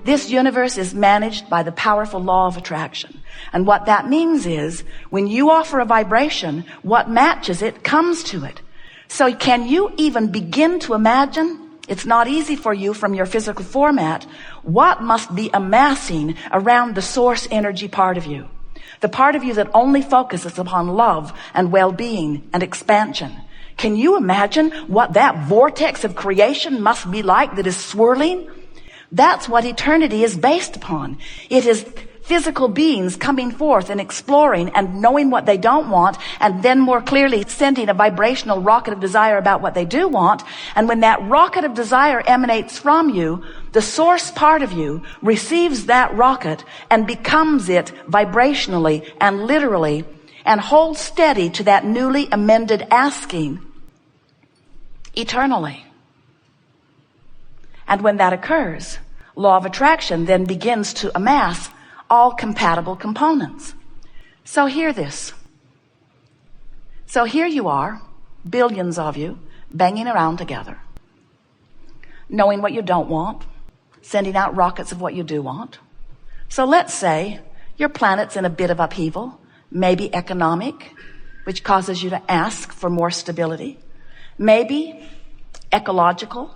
This universe is managed by the powerful law of attraction. And what that means is, when you offer a vibration, what matches it comes to it. So can you even begin to imagine? It's not easy for you from your physical format. What must be amassing around the source energy part of you? The part of you that only focuses upon love and well-being and expansion. Can you imagine what that vortex of creation must be like that is swirling? That's what eternity is based upon. It is physical beings coming forth and exploring and knowing what they don't want, and then more clearly sending a vibrational rocket of desire about what they do want. And when that rocket of desire emanates from you, the source part of you receives that rocket and becomes it vibrationally and literally, and holds steady to that newly amended asking eternally. And when that occurs, law of attraction then begins to amass all compatible components. So hear this. So here you are, billions of you, banging around together, knowing what you don't want, sending out rockets of what you do want. So let's say your planet's in a bit of upheaval, maybe economic, which causes you to ask for more stability, maybe ecological,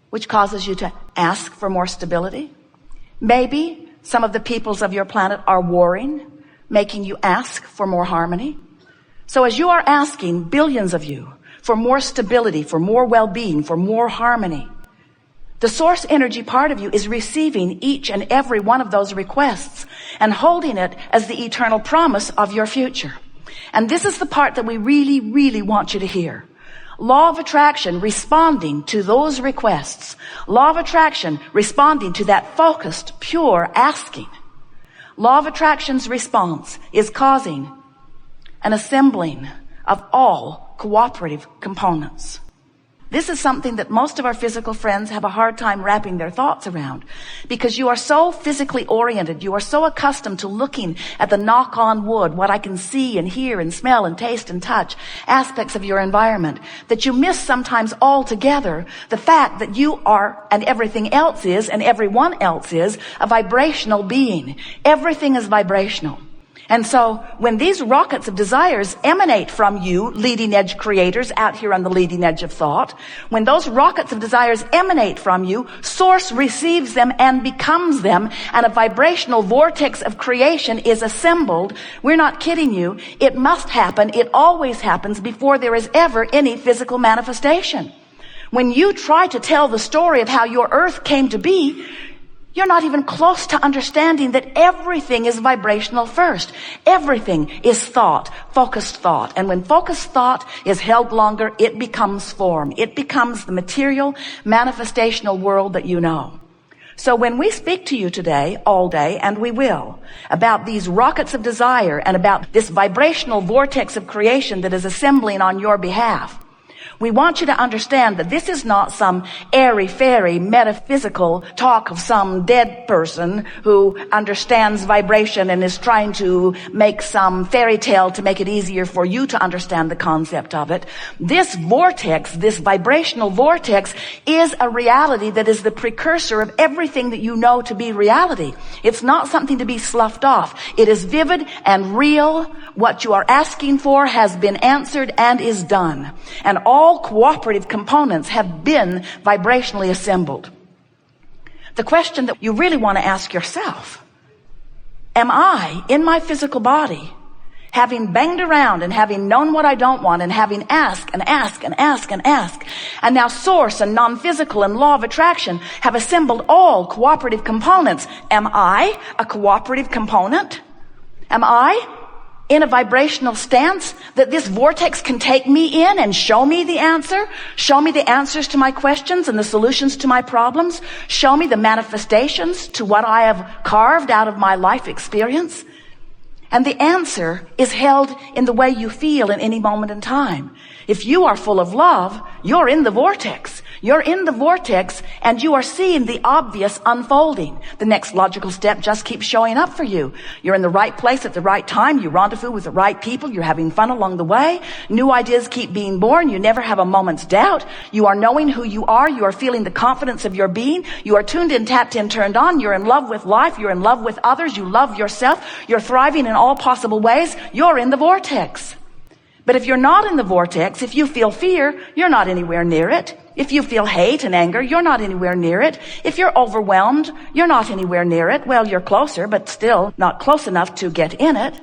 which causes you to ask for more stability, maybe some of the peoples of your planet are warring, making you ask for more harmony. So as you are asking, billions of you, for more stability, for more well-being, for more harmony, the source energy part of you is receiving each and every one of those requests and holding it as the eternal promise of your future. And this is the part that we really, really want you to hear. Law of attraction responding to those requests. Law of attraction responding to that focused, pure asking. Law of attraction's response is causing an assembling of all cooperative components. This is something that most of our physical friends have a hard time wrapping their thoughts around, because you are so physically oriented. You are so accustomed to looking at the knock on wood, what I can see and hear and smell and taste and touch, aspects of your environment, that you miss sometimes altogether the fact that you are, and everything else is, and everyone else is, a vibrational being. Everything is vibrational. And so when these rockets of desires emanate from you, leading edge creators out here on the leading edge of thought, when those rockets of desires emanate from you, source receives them and becomes them, and a vibrational vortex of creation is assembled. We're not kidding you. It must happen. It always happens before there is ever any physical manifestation. When you try to tell the story of how your earth came to be, you're not even close to understanding that everything is vibrational first. Everything is thought, focused thought. And when focused thought is held longer, it becomes form. It becomes the material, manifestational world that you know. So when we speak to you today, all day, and we will, about these rockets of desire and about this vibrational vortex of creation that is assembling on your behalf, we want you to understand that this is not some airy-fairy metaphysical talk of some dead person who understands vibration and is trying to make some fairy tale to make it easier for you to understand the concept of it. This vortex, this vibrational vortex, is a reality that is the precursor of everything that you know to be reality. It's not something to be sloughed off. It is vivid and real. What you are asking for has been answered and is done. And all cooperative components have been vibrationally assembled. The question that you really want to ask yourself, am I in my physical body, having banged around and having known what I don't want and having asked and asked and asked and asked, and now source and non-physical and law of attraction have assembled all cooperative components? Am I a cooperative component? Am I in a vibrational stance that this vortex can take me in and show me the answer, show me the answers to my questions and the solutions to my problems, show me the manifestations to what I have carved out of my life experience? And the answer is held in the way you feel in any moment in time. If you are full of love, you're in the vortex. You're in the vortex and you are seeing the obvious unfolding. The next logical step just keeps showing up for you. You're in the right place at the right time. You rendezvous with the right people. You're having fun along the way. New ideas keep being born. You never have a moment's doubt. You are knowing who you are. You are feeling the confidence of your being. You are tuned in, tapped in, turned on. You're in love with life. You're in love with others. You love yourself. You're thriving in all possible ways. You're in the vortex. But if you're not in the vortex, if you feel fear, you're not anywhere near it. If you feel hate and anger, you're not anywhere near it. If you're overwhelmed, you're not anywhere near it. Well, you're closer, but still not close enough to get in it.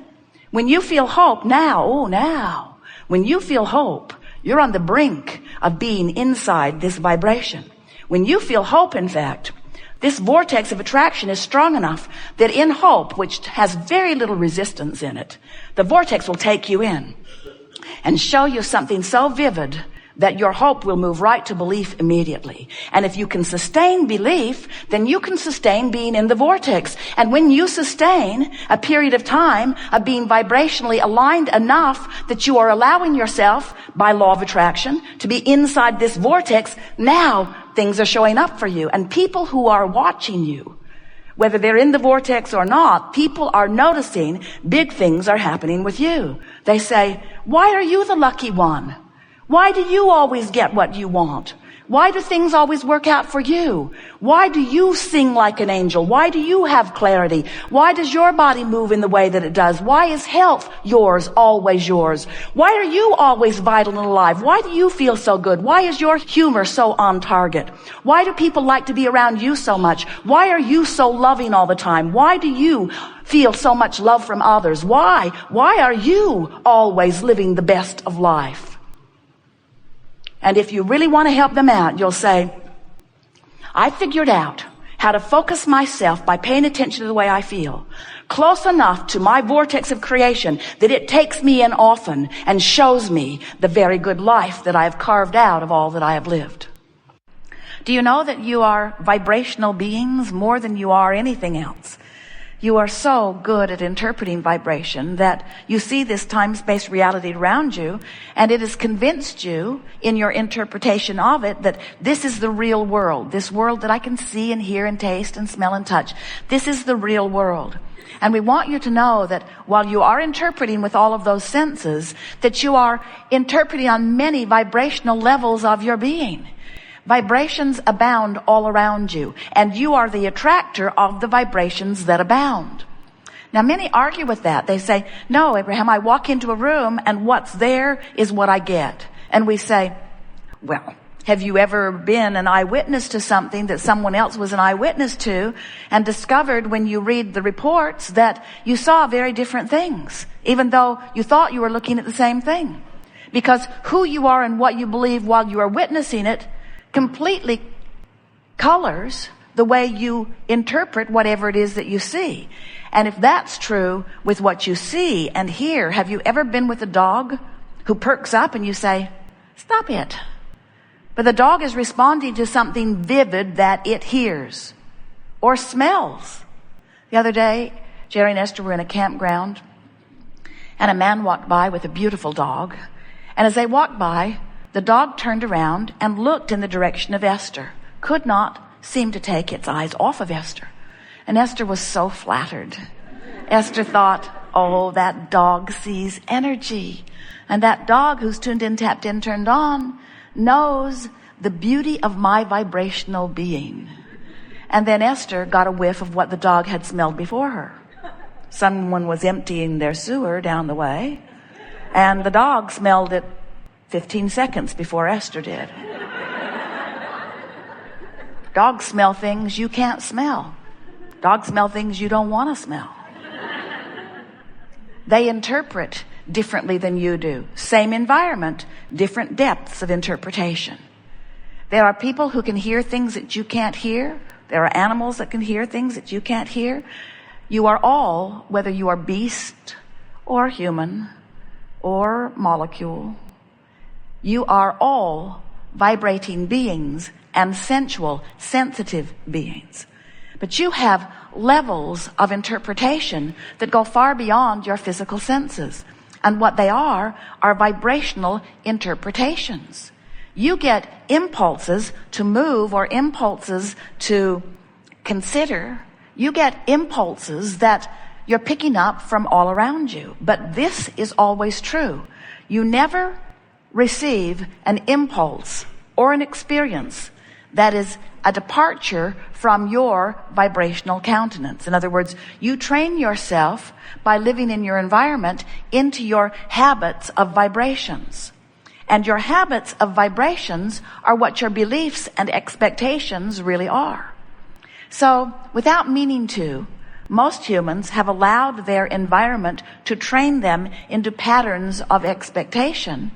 When you feel hope now, when you feel hope, you're on the brink of being inside this vibration. When you feel hope, in fact, this vortex of attraction is strong enough that in hope, which has very little resistance in it, the vortex will take you in and show you something so vivid that your hope will move right to belief immediately. And if you can sustain belief, then you can sustain being in the vortex. And when you sustain a period of time of being vibrationally aligned enough that you are allowing yourself, by law of attraction, to be inside this vortex, now things are showing up for you. And people who are watching you, whether they're in the vortex or not, people are noticing big things are happening with you. They say, why are you the lucky one? Why do you always get what you want? Why do things always work out for you? Why do you sing like an angel? Why do you have clarity? Why does your body move in the way that it does? Why is health yours, always yours? Why are you always vital and alive? Why do you feel so good? Why is your humor so on target? Why do people like to be around you so much? Why are you so loving all the time? Why do you feel so much love from others? Why are you always living the best of life? And if you really want to help them out, you'll say, I figured out how to focus myself by paying attention to the way I feel, close enough to my vortex of creation that it takes me in often and shows me the very good life that I have carved out of all that I have lived. Do you know that you are vibrational beings more than you are anything else? You are so good at interpreting vibration that you see this time-space reality around you, and it has convinced you in your interpretation of it that this is the real world, this world that I can see and hear and taste and smell and touch. This is the real world. And we want you to know that while you are interpreting with all of those senses, that you are interpreting on many vibrational levels of your being. Vibrations abound all around you, and you are the attractor of the vibrations that abound. Now, many argue with that. They say, no, Abraham, I walk into a room and what's there is what I get. And we say, well, have you ever been an eyewitness to something that someone else was an eyewitness to and discovered when you read the reports that you saw very different things, even though you thought you were looking at the same thing? Because who you are and what you believe while you are witnessing it completely colors the way you interpret whatever it is that you see. And if that's true with what you see and hear, have you ever been with a dog who perks up and you say, stop it? But the dog is responding to something vivid that it hears or smells. The other day, Jerry and Esther were in a campground, and a man walked by with a beautiful dog. And as they walked by, the dog turned around and looked in the direction of Esther, could not seem to take its eyes off of Esther. And Esther was so flattered. Esther thought, oh, that dog sees energy. And that dog who's tuned in, tapped in, turned on, knows the beauty of my vibrational being. And then Esther got a whiff of what the dog had smelled before her. Someone was emptying their sewer down the way, and the dog smelled it 15 seconds before Esther did. Dogs smell things you can't smell. Dogs smell things you don't want to smell. They interpret differently than you do. Same environment, different depths of interpretation. There are people who can hear things that you can't hear. There are animals that can hear things that you can't hear. You are all, whether you are beast or human or molecule, you are all vibrating beings and sensual, sensitive beings. But you have levels of interpretation that go far beyond your physical senses. And what they are vibrational interpretations. You get impulses to move or impulses to consider. You get impulses that you're picking up from all around you. But this is always true. You never receive an impulse or an experience that is a departure from your vibrational countenance. In other words, you train yourself by living in your environment into your habits of vibrations. And your habits of vibrations are what your beliefs and expectations really are. So, without meaning to, most humans have allowed their environment to train them into patterns of expectation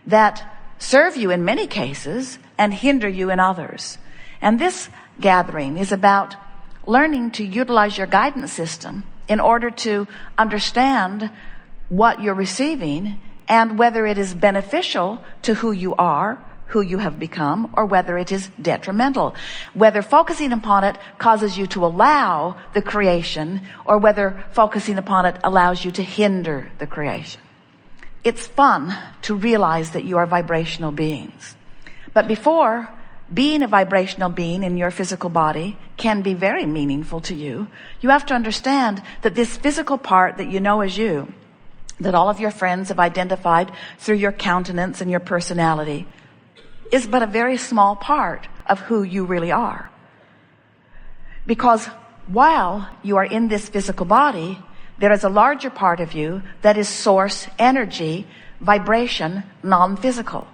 that serve you in many cases and hinder you in others. And this gathering is about learning to utilize your guidance system in order to understand what you're receiving and whether it is beneficial to who you are, who you have become, or whether it is detrimental. Whether focusing upon it causes you to allow the creation, or whether focusing upon it allows you to hinder the creation. It's fun to realize that you are vibrational beings. But before being a vibrational being in your physical body can be very meaningful to you, you have to understand that this physical part that you know as you, that all of your friends have identified through your countenance and your personality, is but a very small part of who you really are. Because while you are in this physical body, there is a larger part of you that is source energy, vibration, non-physical.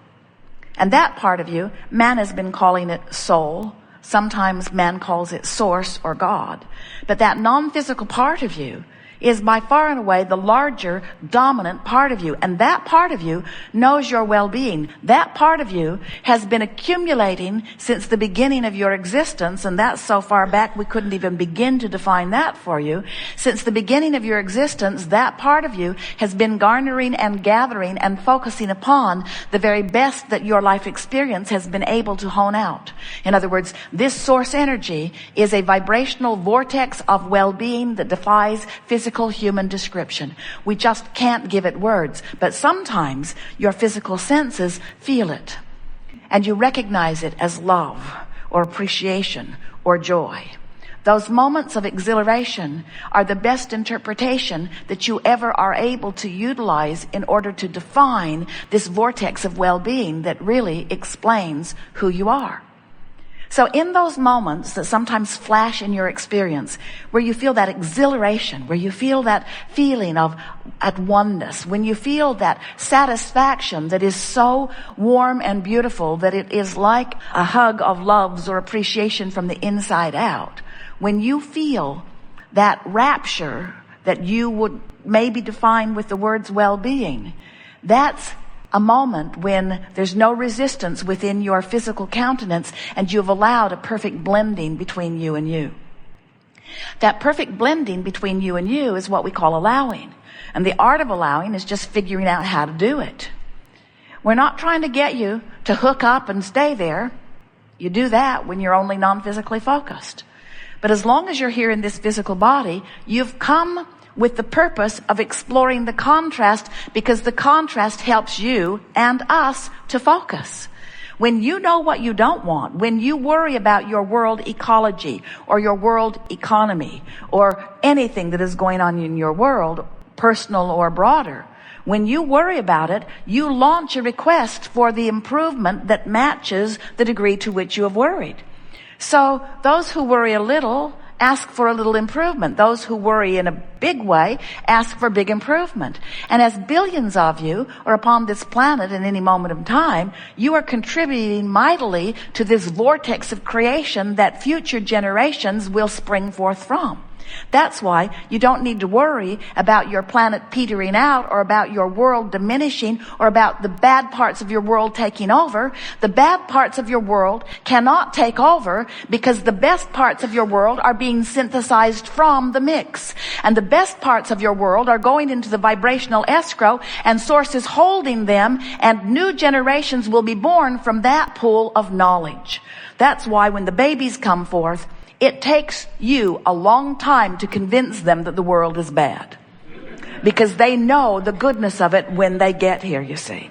And that part of you, man has been calling it soul. Sometimes man calls it source or God. But that non-physical part of you is by far and away the larger, dominant part of you. And that part of you knows your well-being. That part of you has been accumulating since the beginning of your existence, and that's so far back we couldn't even begin to define that for you. Since the beginning of your existence, that part of you has been garnering and gathering and focusing upon the very best that your life experience has been able to hone out. In other words, this source energy is a vibrational vortex of well-being that defies physical human description. We just can't give it words, but sometimes your physical senses feel it, and you recognize it as love or appreciation or joy. Those moments of exhilaration are the best interpretation that you ever are able to utilize in order to define this vortex of well-being that really explains who you are. So in those moments that sometimes flash in your experience, where you feel that exhilaration, where you feel that feeling of at oneness, when you feel that satisfaction that is so warm and beautiful that it is like a hug of loves or appreciation from the inside out, when you feel that rapture that you would maybe define with the words well-being, that's a moment when there's no resistance within your physical countenance and you've allowed a perfect blending between you and you. That perfect blending between you and you is what we call allowing. And the art of allowing is just figuring out how to do it. We're not trying to get you to hook up and stay there. You do that when you're only non-physically focused. But as long as you're here in this physical body, you've come with the purpose of exploring the contrast, because the contrast helps you and us to focus. When you know what you don't want, when you worry about your world ecology or your world economy or anything that is going on in your world, personal or broader, when you worry about it, you launch a request for the improvement that matches the degree to which you have worried. So those who worry a little ask for a little improvement. Those who worry in a big way ask for big improvement. And as billions of you are upon this planet in any moment of time, you are contributing mightily to this vortex of creation that future generations will spring forth from. That's why you don't need to worry about your planet petering out or about your world diminishing or about the bad parts of your world taking over. The bad parts of your world cannot take over because the best parts of your world are being synthesized from the mix. And the best parts of your world are going into the vibrational escrow, and Source is holding them, and new generations will be born from that pool of knowledge. That's why when the babies come forth, it takes you a long time to convince them that the world is bad, because they know the goodness of it when they get here, you see.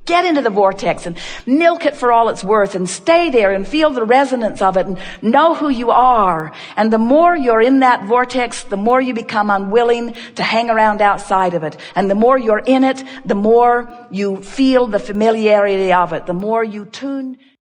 Get into the vortex and milk it for all it's worth and stay there and feel the resonance of it and know who you are. And the more you're in that vortex, the more you become unwilling to hang around outside of it. And the more you're in it, the more you feel the familiarity of it, the more you tune